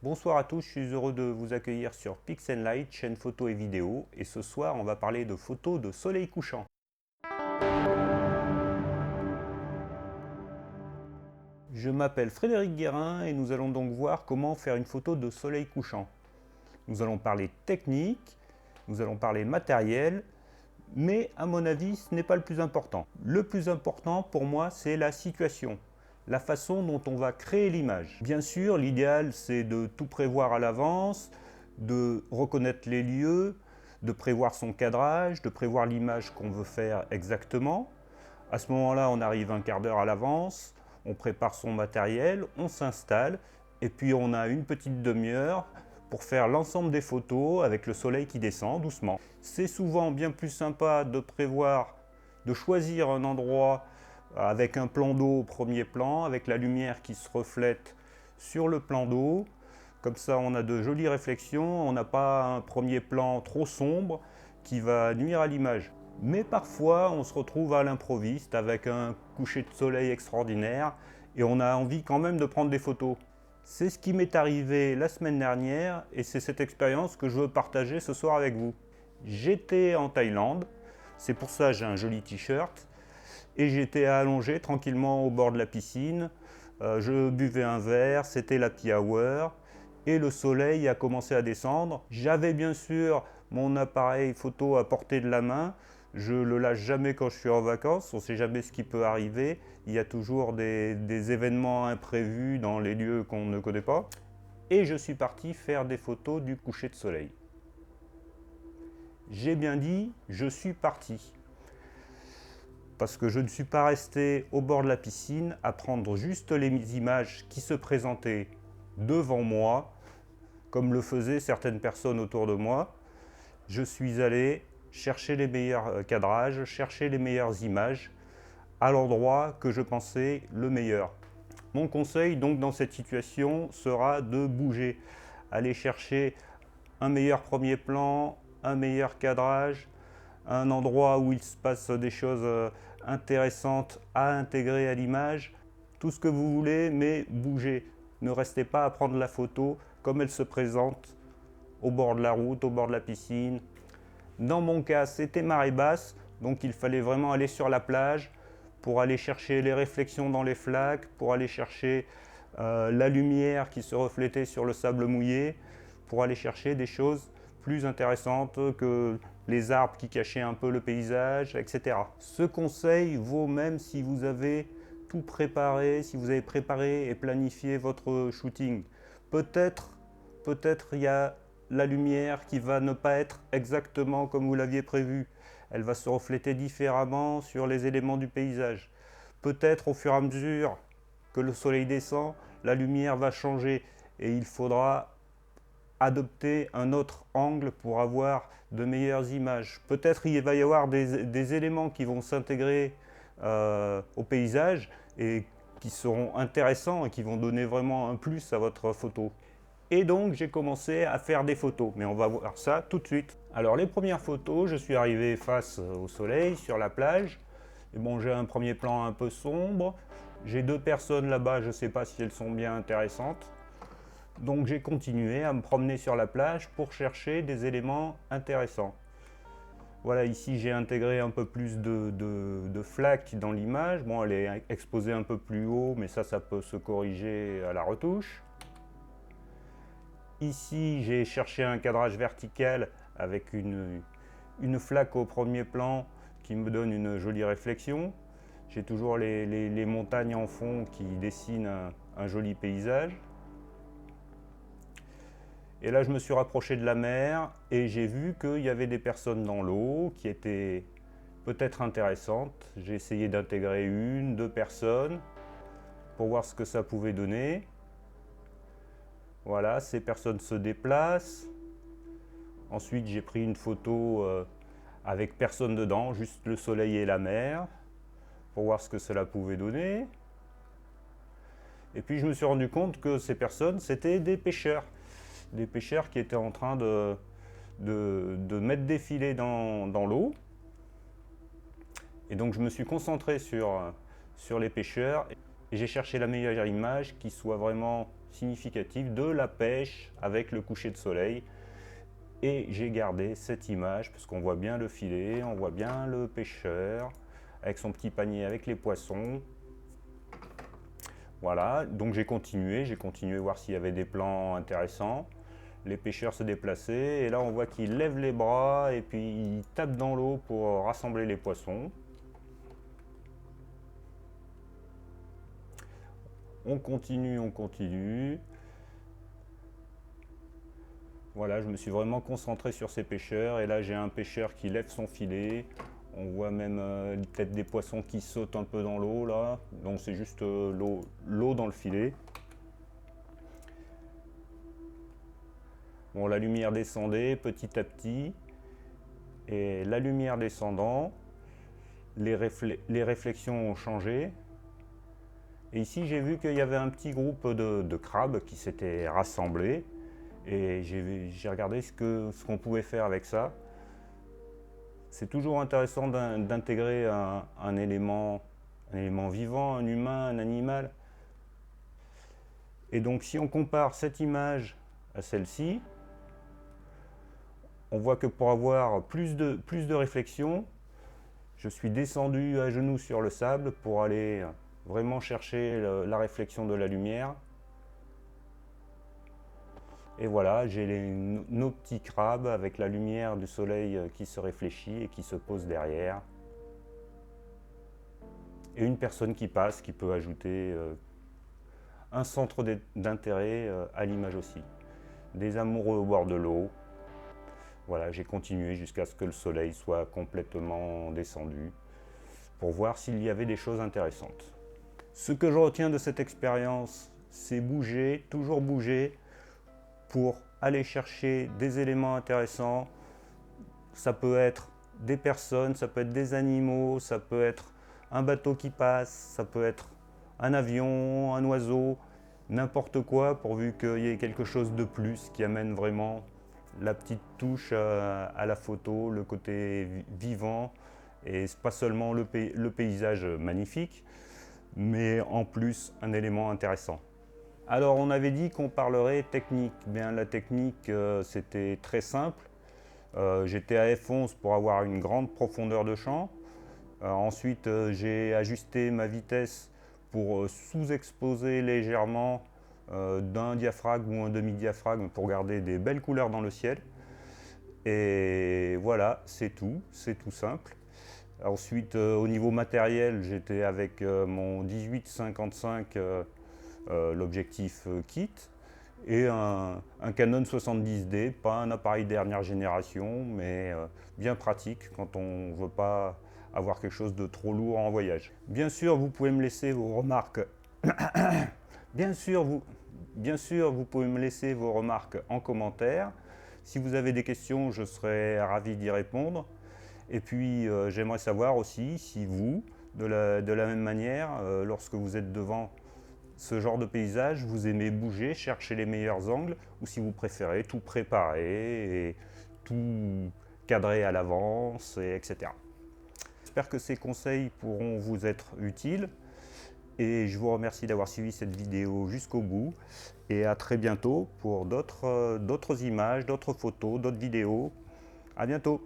Bonsoir à tous, je suis heureux de vous accueillir sur Pix'n'Light, chaîne photo et vidéo. Et ce soir, on va parler de photos de soleil couchant. Je m'appelle Frédéric Guérin et nous allons donc voir comment faire une photo de soleil couchant. Nous allons parler technique, nous allons parler matériel, mais à mon avis, ce n'est pas le plus important. Le plus important pour moi, c'est la situation, la façon dont on va créer l'image. Bien sûr, l'idéal, c'est de tout prévoir à l'avance, de reconnaître les lieux, de prévoir son cadrage, de prévoir l'image qu'on veut faire exactement. À ce moment-là, on arrive un quart d'heure à l'avance, on prépare son matériel, on s'installe, et puis on a une petite demi-heure pour faire l'ensemble des photos avec le soleil qui descend doucement. C'est souvent bien plus sympa de prévoir, de choisir un endroit avec un plan d'eau au premier plan, avec la lumière qui se reflète sur le plan d'eau. Comme ça, on a de jolies réflexions, on n'a pas un premier plan trop sombre qui va nuire à l'image. Mais parfois, on se retrouve à l'improviste avec un coucher de soleil extraordinaire et on a envie quand même de prendre des photos. C'est ce qui m'est arrivé la semaine dernière et c'est cette expérience que je veux partager ce soir avec vous. J'étais en Thaïlande, c'est pour ça que j'ai un joli t-shirt, et j'étais allongé tranquillement au bord de la piscine. Je buvais un verre, c'était l'happy hour, et le soleil a commencé à descendre. J'avais bien sûr mon appareil photo à portée de la main. Je ne le lâche jamais quand je suis en vacances, on ne sait jamais ce qui peut arriver. Il y a toujours des événements imprévus dans les lieux qu'on ne connaît pas. Et je suis parti faire des photos du coucher de soleil. J'ai bien dit, je suis parti. Parce que je ne suis pas resté au bord de la piscine à prendre juste les images qui se présentaient devant moi, comme le faisaient certaines personnes autour de moi. Je suis allé chercher les meilleurs cadrages, chercher les meilleures images à l'endroit que je pensais le meilleur. Mon conseil donc dans cette situation sera de bouger, aller chercher un meilleur premier plan, un meilleur cadrage, un endroit où il se passe des choses intéressantes à intégrer à l'image, tout ce que vous voulez, mais bougez. Ne restez pas à prendre la photo comme elle se présente au bord de la route, au bord de la piscine. Dans mon cas, c'était marée basse, donc il fallait vraiment aller sur la plage pour aller chercher les réflexions dans les flaques, pour aller chercher la lumière qui se reflétait sur le sable mouillé, pour aller chercher des choses plus intéressantes que les arbres qui cachaient un peu le paysage, etc. Ce conseil vaut même si vous avez tout préparé, si vous avez préparé et planifié votre shooting. Peut-être il y a la lumière qui va ne pas être exactement comme vous l'aviez prévu. Elle va se refléter différemment sur les éléments du paysage. Peut-être au fur et à mesure que le soleil descend, la lumière va changer et il faudra adopter un autre angle pour avoir de meilleures images. Peut-être il va y avoir des éléments qui vont s'intégrer au paysage et qui seront intéressants et qui vont donner vraiment un plus à votre photo. Et donc j'ai commencé à faire des photos, mais on va voir ça tout de suite. Alors les premières photos, je suis arrivé face au soleil sur la plage. Et bon, j'ai un premier plan un peu sombre. J'ai deux personnes là-bas, je ne sais pas si elles sont bien intéressantes. Donc j'ai continué à me promener sur la plage pour chercher des éléments intéressants. Voilà, ici j'ai intégré un peu plus de flaques dans l'image. Bon, elle est exposée un peu plus haut, mais ça peut se corriger à la retouche. Ici, j'ai cherché un cadrage vertical avec une flaque au premier plan qui me donne une jolie réflexion. J'ai toujours les montagnes en fond qui dessinent un joli paysage. Et là, je me suis rapproché de la mer et j'ai vu qu'il y avait des personnes dans l'eau qui étaient peut-être intéressantes. J'ai essayé d'intégrer une, deux personnes pour voir ce que ça pouvait donner. Voilà, ces personnes se déplacent. Ensuite, j'ai pris une photo avec personne dedans, juste le soleil et la mer, pour voir ce que cela pouvait donner. Et puis, je me suis rendu compte que ces personnes, c'était des pêcheurs. Des pêcheurs qui étaient en train de mettre des filets dans l'eau. Et donc, je me suis concentré sur les pêcheurs et j'ai cherché la meilleure image qui soit vraiment significative de la pêche avec le coucher de soleil. Et j'ai gardé cette image parce qu'on voit bien le filet, on voit bien le pêcheur avec son petit panier avec les poissons. Voilà, donc j'ai continué à voir s'il y avait des plans intéressants. Les pêcheurs se déplaçaient et là on voit qu'ils lèvent les bras et puis ils tapent dans l'eau pour rassembler les poissons. On continue, on continue. Voilà, je me suis vraiment concentré sur ces pêcheurs et là j'ai un pêcheur qui lève son filet. On voit même peut-être des poissons qui sautent un peu dans l'eau là, donc c'est juste l'eau dans le filet. Bon, la lumière descendait petit à petit, et la lumière descendant, les réflexions ont changé. Et ici j'ai vu qu'il y avait un petit groupe de crabes qui s'étaient rassemblés, et j'ai regardé ce qu'on pouvait faire avec ça. C'est toujours intéressant d'intégrer un élément vivant, un humain, un animal. Et donc si on compare cette image à celle-ci, on voit que pour avoir plus de réflexion, je suis descendu à genoux sur le sable pour aller vraiment chercher la réflexion de la lumière. Et voilà, j'ai nos petits crabes avec la lumière du soleil qui se réfléchit et qui se pose derrière. Et une personne qui passe, qui peut ajouter un centre d'intérêt à l'image aussi. Des amoureux au bord de l'eau. Voilà, j'ai continué jusqu'à ce que le soleil soit complètement descendu pour voir s'il y avait des choses intéressantes. Ce que je retiens de cette expérience, c'est bouger, toujours bouger, pour aller chercher des éléments intéressants. Ça peut être des personnes, ça peut être des animaux, ça peut être un bateau qui passe, ça peut être un avion, un oiseau, n'importe quoi, pourvu qu'il y ait quelque chose de plus qui amène vraiment la petite touche à la photo, le côté vivant, et pas seulement le paysage magnifique, mais en plus un élément intéressant. Alors on avait dit qu'on parlerait technique. Bien, la technique c'était très simple. J'étais à f11 pour avoir une grande profondeur de champ. Ensuite j'ai ajusté ma vitesse pour sous-exposer légèrement d'un diaphragme ou un demi-diaphragme pour garder des belles couleurs dans le ciel. Et voilà, c'est tout simple. Ensuite au niveau matériel, j'étais avec mon 18-55 l'objectif kit et un Canon 70D, pas un appareil dernière génération, mais bien pratique quand on ne veut pas avoir quelque chose de trop lourd en voyage. Bien sûr, vous pouvez me laisser vos remarques. Bien sûr, vous pouvez me laisser vos remarques en commentaire. Si vous avez des questions, je serai ravi d'y répondre. Et puis, j'aimerais savoir aussi si vous, de la même manière, lorsque vous êtes devant ce genre de paysage, vous aimez bouger, chercher les meilleurs angles, ou si vous préférez tout préparer et tout cadrer à l'avance, etc. J'espère que ces conseils pourront vous être utiles et je vous remercie d'avoir suivi cette vidéo jusqu'au bout et à très bientôt pour d'autres images, d'autres photos, d'autres vidéos. À bientôt.